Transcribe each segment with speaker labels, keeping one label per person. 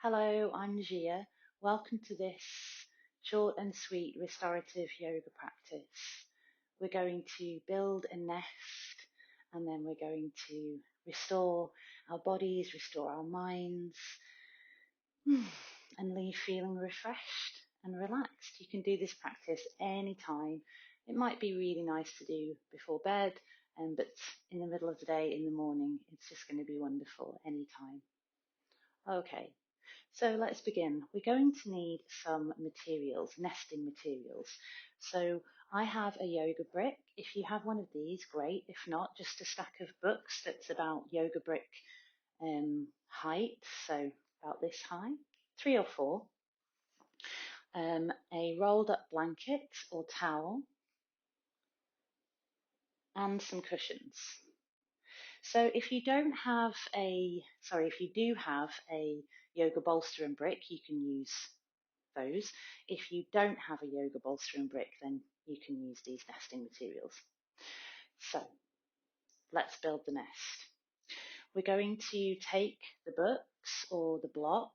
Speaker 1: Hello, I'm Gia. Welcome to this short and sweet restorative yoga practice. We're going to build a nest and then we're going to restore our bodies, restore our minds, and leave feeling refreshed and relaxed. You can do this practice anytime. It might be really nice to do before bed, but in the middle of the day, in the morning, it's just going to be wonderful anytime. Okay, so let's begin. We're going to need some materials, nesting materials. So I have a yoga brick. If you have one of these, great. If not, just a stack of books that's about yoga brick height, so about this high, 3 or 4. A rolled up blanket or towel, and some cushions. So if you do have a yoga bolster and brick, you can use those. If you don't have a yoga bolster and brick, then you can use these nesting materials. So let's build the nest. We're going to take the books or the block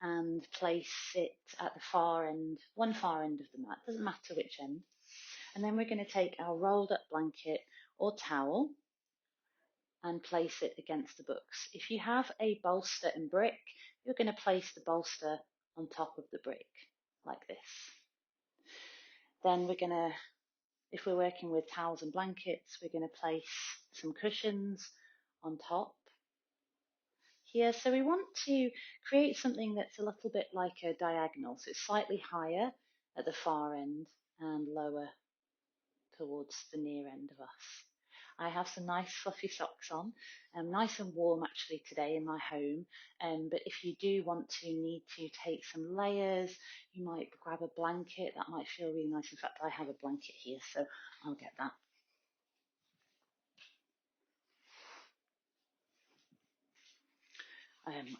Speaker 1: and place it at the far end, one far end of the mat, doesn't matter which end. And then we're going to take our rolled up blanket or towel and place it against the books. If you have a bolster and brick, you're going to place the bolster on top of the brick, like this. Then if we're working with towels and blankets, we're going to place some cushions on top here. So we want to create something that's a little bit like a diagonal. So it's slightly higher at the far end and lower towards the near end of us. I have some nice fluffy socks on, nice and warm actually today in my home, but if you do need to take some layers, you might grab a blanket, that might feel really nice. In fact, I have a blanket here, so I'll get that.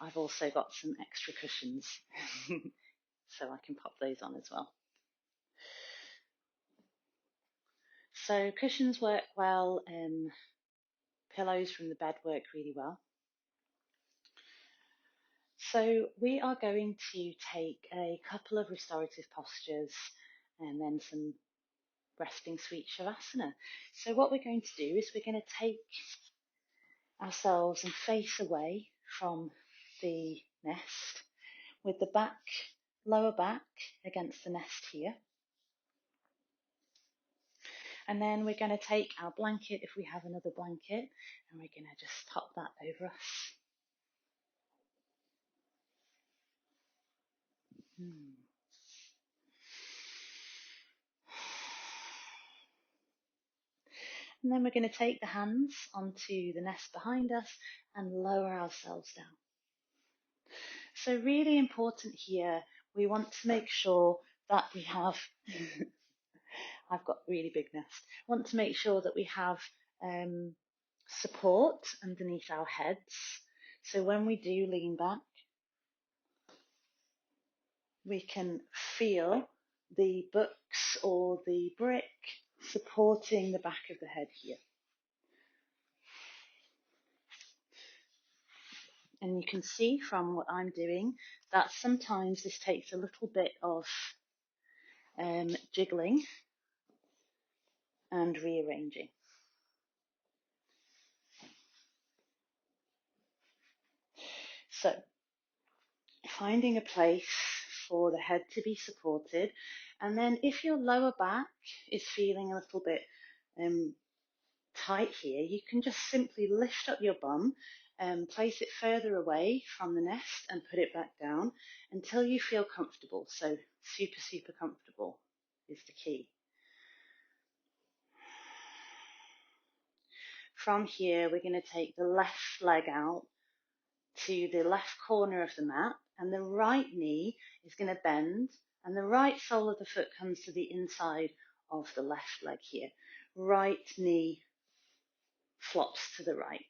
Speaker 1: I've also got some extra cushions, so I can pop those on as well. So cushions work well, pillows from the bed work really well. So we are going to take a couple of restorative postures and then some resting sweet shavasana. So what we're going to do is we're going to take ourselves and face away from the nest with the lower back against the nest here. And then we're going to take our blanket, if we have another blanket, and we're going to just top that over us. And then we're going to take the hands onto the nest behind us and lower ourselves down. So really important here, we want to make sure that we have, I've got really big nest, want to make sure that we have support underneath our heads. So when we do lean back, we can feel the books or the brick supporting the back of the head here. And you can see from what I'm doing that sometimes this takes a little bit of jiggling and rearranging. So finding a place for the head to be supported, and then if your lower back is feeling a little bit tight here, you can just simply lift up your bum and place it further away from the nest and put it back down until you feel comfortable. So super comfortable is the key. From here, we're going to take the left leg out to the left corner of the mat, and the right knee is going to bend, and the right sole of the foot comes to the inside of the left leg here. Right knee flops to the right.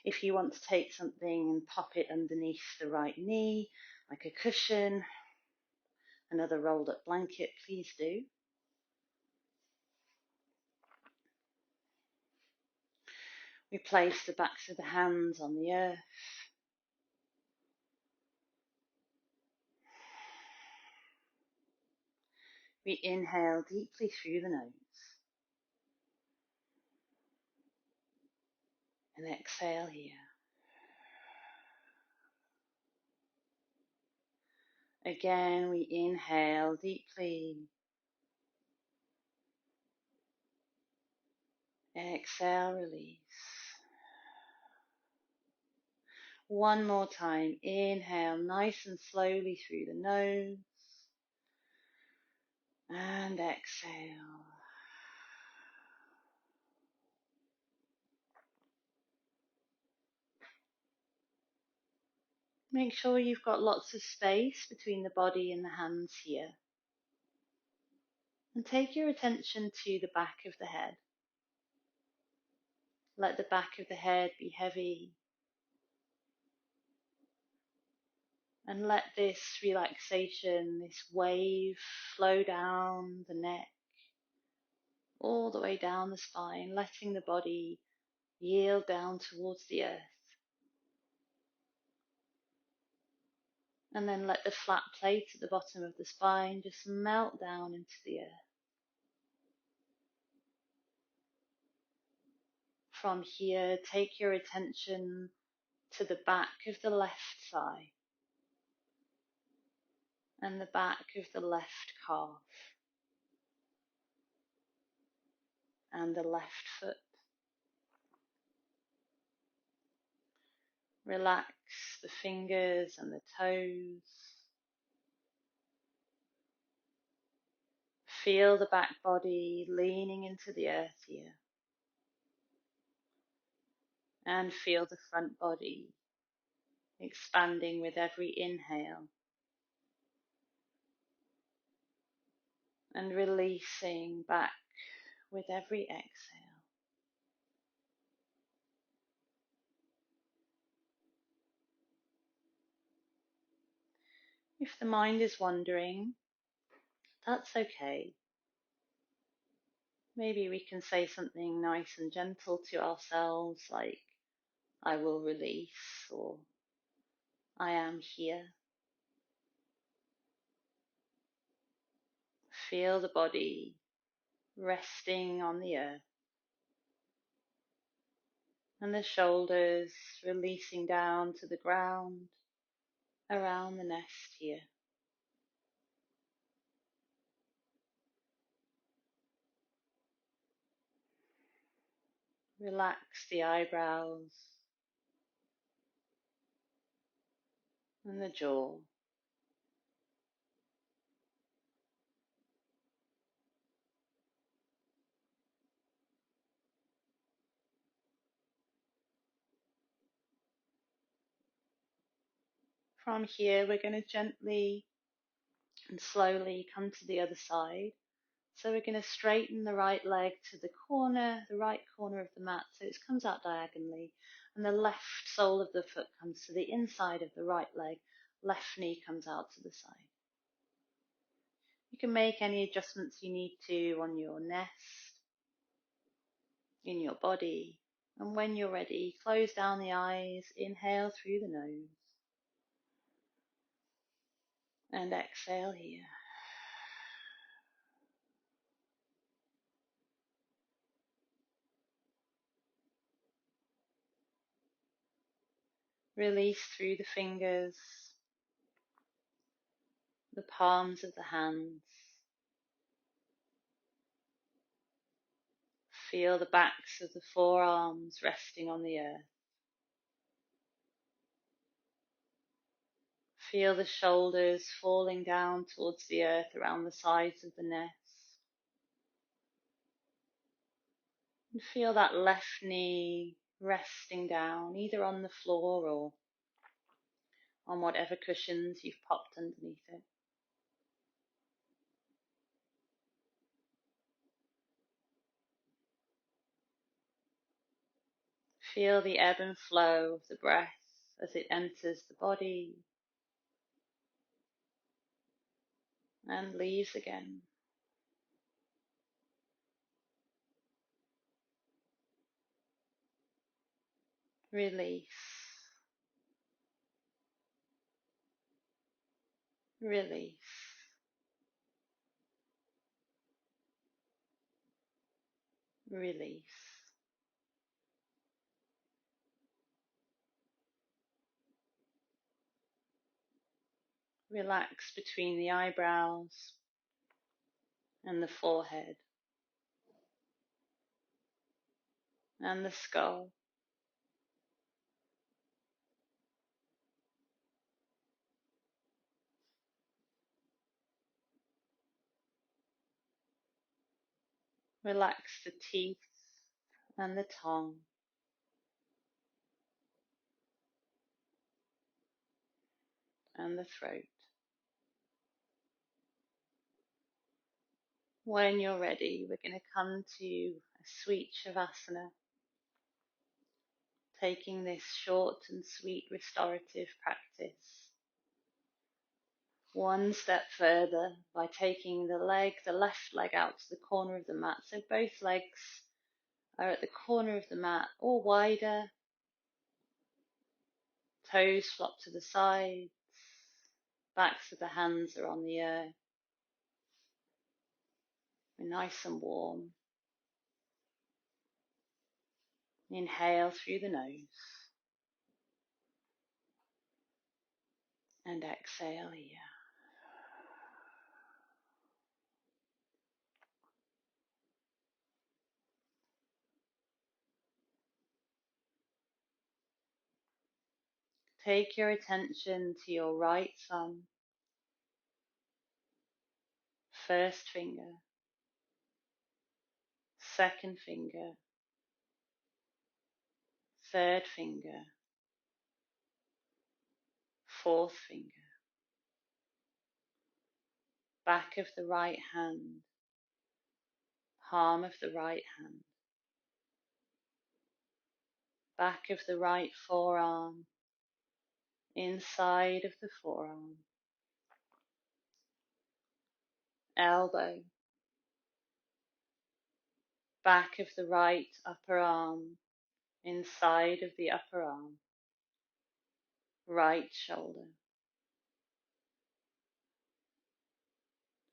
Speaker 1: If you want to take something and pop it underneath the right knee, like a cushion, another rolled up blanket, please do. We place the backs of the hands on the earth. We inhale deeply through the nose and exhale here. Again, we inhale deeply. Exhale, release. One more time. Inhale nice and slowly through the nose. And exhale. Make sure you've got lots of space between the body and the hands here. And take your attention to the back of the head. Let the back of the head be heavy. And let this relaxation, this wave flow down the neck, all the way down the spine, letting the body yield down towards the earth. And then let the flat plate at the bottom of the spine just melt down into the earth. From here, take your attention to the back of the left thigh and the back of the left calf and the left foot. Relax the fingers and the toes. Feel the back body leaning into the earth here. And feel the front body expanding with every inhale. And releasing back with every exhale. If the mind is wandering, that's okay. Maybe we can say something nice and gentle to ourselves like, I will release, or I am here. Feel the body resting on the earth and the shoulders releasing down to the ground around the nest here. Relax the eyebrows and the jaw. From here, we're going to gently and slowly come to the other side. So we're going to straighten the right leg to the right corner of the mat, so it comes out diagonally, and the left sole of the foot comes to the inside of the right leg, left knee comes out to the side. You can make any adjustments you need to on your nest, in your body, and when you're ready, close down the eyes, inhale through the nose, and exhale here. Release through the fingers, the palms of the hands. Feel the backs of the forearms resting on the earth. Feel the shoulders falling down towards the earth around the sides of the nest. And feel that left knee resting down, either on the floor or on whatever cushions you've popped underneath it. Feel the ebb and flow of the breath as it enters the body and leaves again. Release. Release. release. Relax between the eyebrows and the forehead and the skull. Relax the teeth and the tongue. And the throat. When you're ready, we're going to come to a sweet Shavasana, taking this short and sweet restorative practice one step further by taking the left leg out to the corner of the mat. So both legs are at the corner of the mat or wider. Toes flop to the sides. Backs of the hands are on the earth. We're nice and warm. Inhale through the nose. And exhale here. Take your attention to your right thumb, first finger, second finger, third finger, fourth finger, back of the right hand, palm of the right hand, back of the right forearm, inside of the forearm, elbow, back of the right upper arm, inside of the upper arm, right shoulder,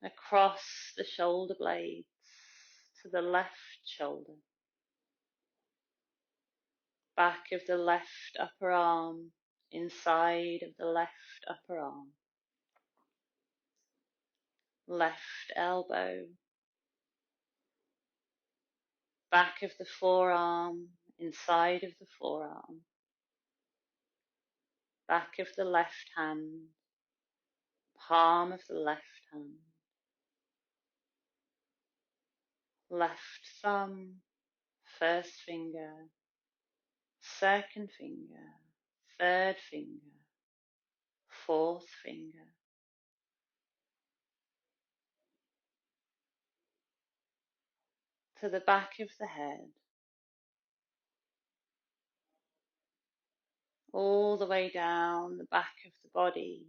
Speaker 1: across the shoulder blades to the left shoulder, back of the left upper arm, inside of the left upper arm, left elbow, back of the forearm, inside of the forearm, back of the left hand, palm of the left hand, left thumb, first finger, second finger, third finger, fourth finger, to the back of the head, all the way down the back of the body,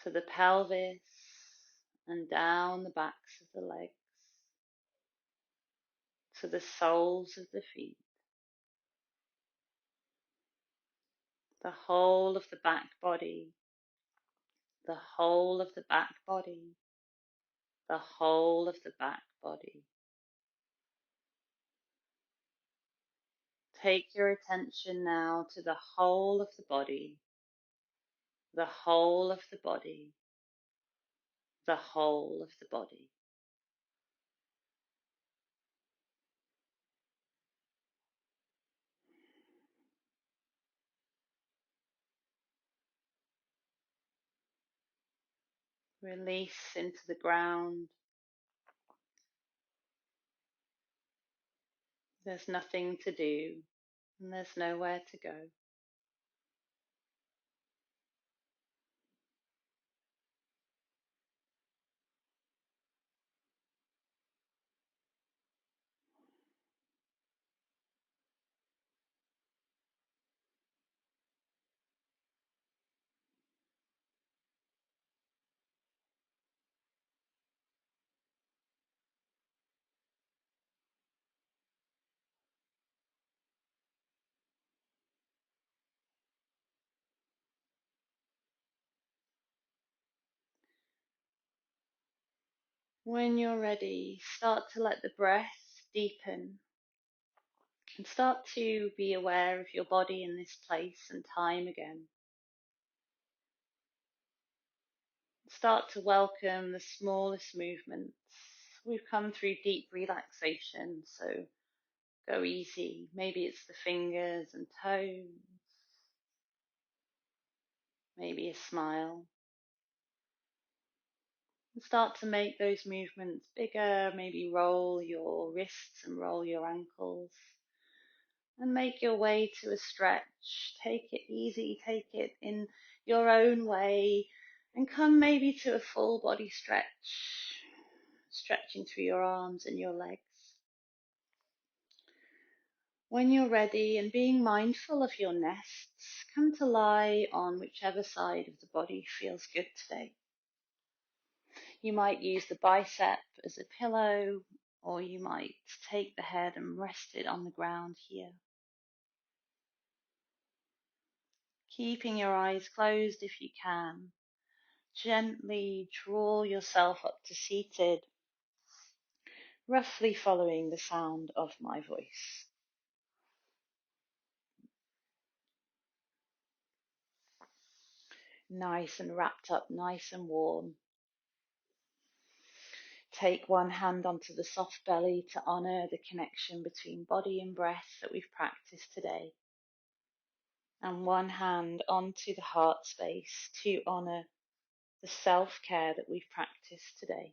Speaker 1: to the pelvis and down the backs of the legs, to the soles of the feet, the whole of the back body, the whole of the back body, the whole of the back body. Take your attention now to the whole of the body, the whole of the body, the whole of the body. Release into the ground. There's nothing to do, and there's nowhere to go. When you're ready, start to let the breath deepen and start to be aware of your body in this place and time again. Start to welcome the smallest movements. We've come through deep relaxation, so go easy. Maybe it's the fingers and toes, maybe a smile. And start to make those movements bigger. Maybe roll your wrists and roll your ankles. And make your way to a stretch. Take it easy, take it in your own way, and come maybe to a full body stretch, stretching through your arms and your legs. When you're ready and being mindful of your nests, come to lie on whichever side of the body feels good today. You might use the bicep as a pillow, or you might take the head and rest it on the ground here. Keeping your eyes closed if you can. Gently draw yourself up to seated, roughly following the sound of my voice. Nice and wrapped up, nice and warm. Take one hand onto the soft belly to honour the connection between body and breath that we've practiced today. And one hand onto the heart space to honour the self-care that we've practiced today.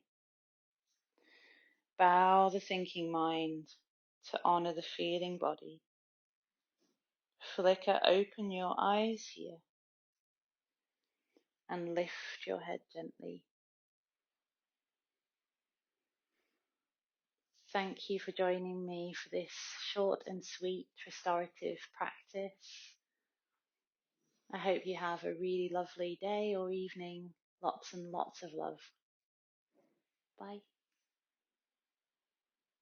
Speaker 1: Bow the thinking mind to honour the feeling body. Flicker open your eyes here and lift your head gently. Thank you for joining me for this short and sweet restorative practice. I hope you have a really lovely day or evening. Lots and lots of love. Bye.